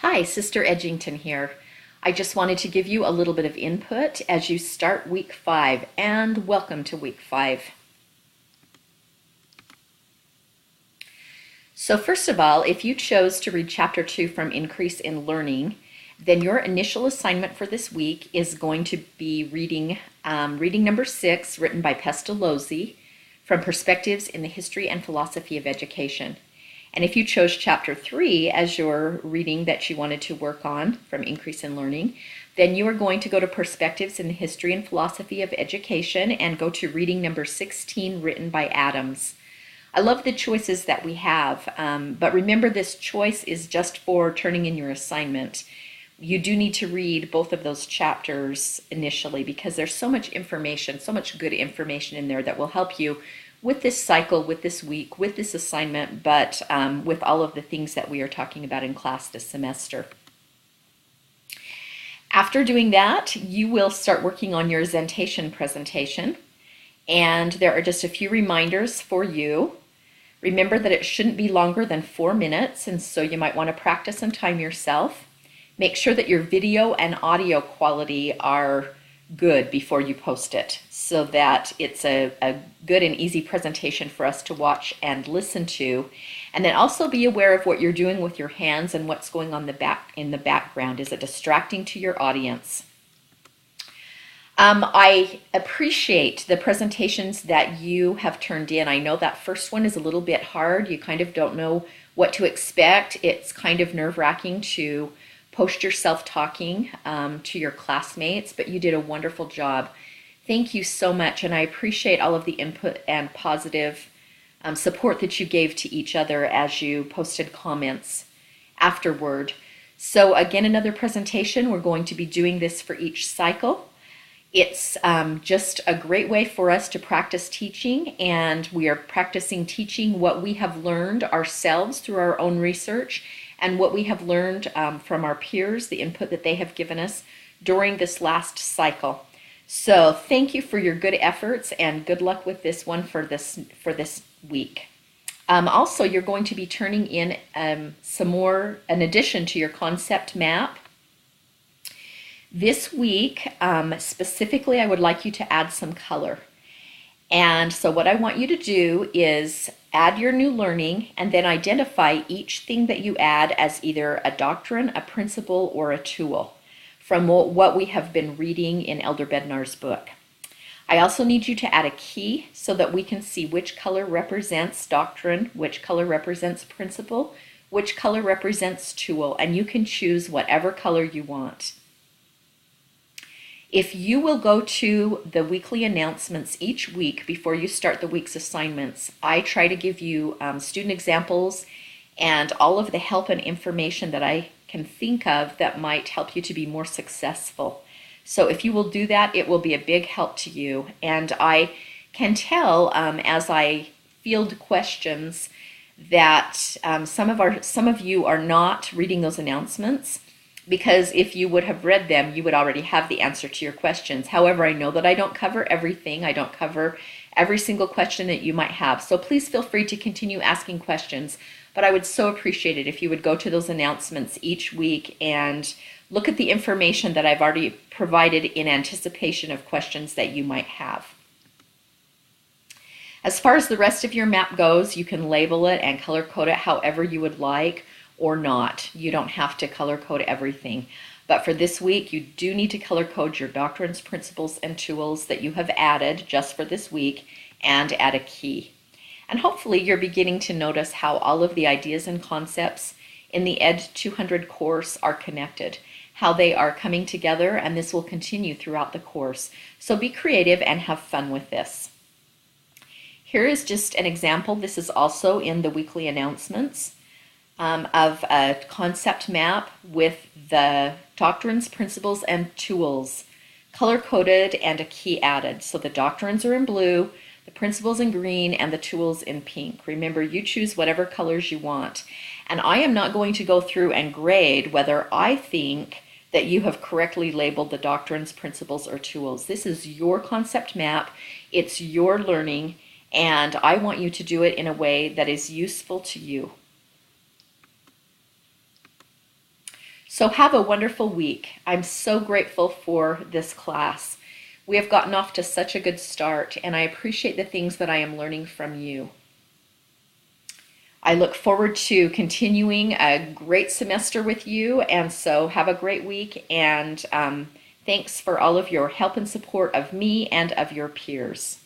Hi, Sister Edgington here. I just wanted to give you a little bit of input as you start week 5, and welcome to week 5. So first of all, if you chose to read chapter 2 from Increase in Learning, then your initial assignment for this week is going to be reading number 6, written by Pestalozzi, from Perspectives in the History and Philosophy of Education. And if you chose chapter 3 as your reading that you wanted to work on from Increase in Learning, then you are going to go to Perspectives in the History and Philosophy of Education and go to reading number 16, written by Adams. I love the choices that we have, but remember, this choice is just for turning in your assignment. You do need to read both of those chapters initially because there's so much information, so much good information in there that will help you with this cycle, with this week, with this assignment, but with all of the things that we are talking about in class this semester. After doing that, you will start working on your Zentation presentation, and there are just a few reminders for you. Remember that it shouldn't be longer than 4 minutes, and so you might want to practice some time yourself. Make sure that your video and audio quality are good before you post it, so that it's a good and easy presentation for us to watch and listen to. And then also be aware of what you're doing with your hands and what's going on in the background. Is it distracting to your audience? I appreciate the presentations that you have turned in. I know that first one is a little bit hard. You kind of don't know what to expect. It's kind of nerve-wracking to post yourself talking to your classmates, but you did a wonderful job. Thank you so much, and I appreciate all of the input and positive support that you gave to each other as you posted comments afterward. So again, another presentation. We're going to be doing this for each cycle. It's just a great way for us to practice teaching, and we are practicing teaching what we have learned ourselves through our own research and what we have learned from our peers, the input that they have given us during this last cycle. So thank you for your good efforts, and good luck with this one for this week. Also, you're going to be turning in some more, an addition to your concept map. This week, specifically, I would like you to add some color. And so what I want you to do is add your new learning and then identify each thing that you add as either a doctrine, a principle, or a tool from what we have been reading in Elder Bednar's book. I also need you to add a key so that we can see which color represents doctrine, which color represents principle, which color represents tool, and you can choose whatever color you want. If you will go to the weekly announcements each week before you start the week's assignments, I try to give you student examples and all of the help and information that I can think of that might help you to be more successful. So if you will do that, it will be a big help to you. And I can tell as I field questions that some of you are not reading those announcements, because if you would have read them, you would already have the answer to your questions. However, I know that I don't cover everything. I don't cover every single question that you might have. So please feel free to continue asking questions. But I would so appreciate it if you would go to those announcements each week and look at the information that I've already provided in anticipation of questions that you might have. As far as the rest of your map goes, you can label it and color code it however you would like, or not. You don't have to color code everything. But for this week, you do need to color code your doctrines, principles, and tools that you have added just for this week, and add a key. And hopefully you're beginning to notice how all of the ideas and concepts in the Ed 200 course are connected, how they are coming together, and this will continue throughout the course. So be creative and have fun with this. Here is just an example. This is also in the weekly announcements. Of a concept map with the doctrines, principles, and tools color-coded and a key added. So the doctrines are in blue, the principles in green, and the tools in pink. Remember, you choose whatever colors you want. And I am not going to go through and grade whether I think that you have correctly labeled the doctrines, principles, or tools. This is your concept map. It's your learning, and I want you to do it in a way that is useful to you. So have a wonderful week. I'm so grateful for this class. We have gotten off to such a good start, and I appreciate the things that I am learning from you. I look forward to continuing a great semester with you, and so have a great week, and thanks for all of your help and support of me and of your peers.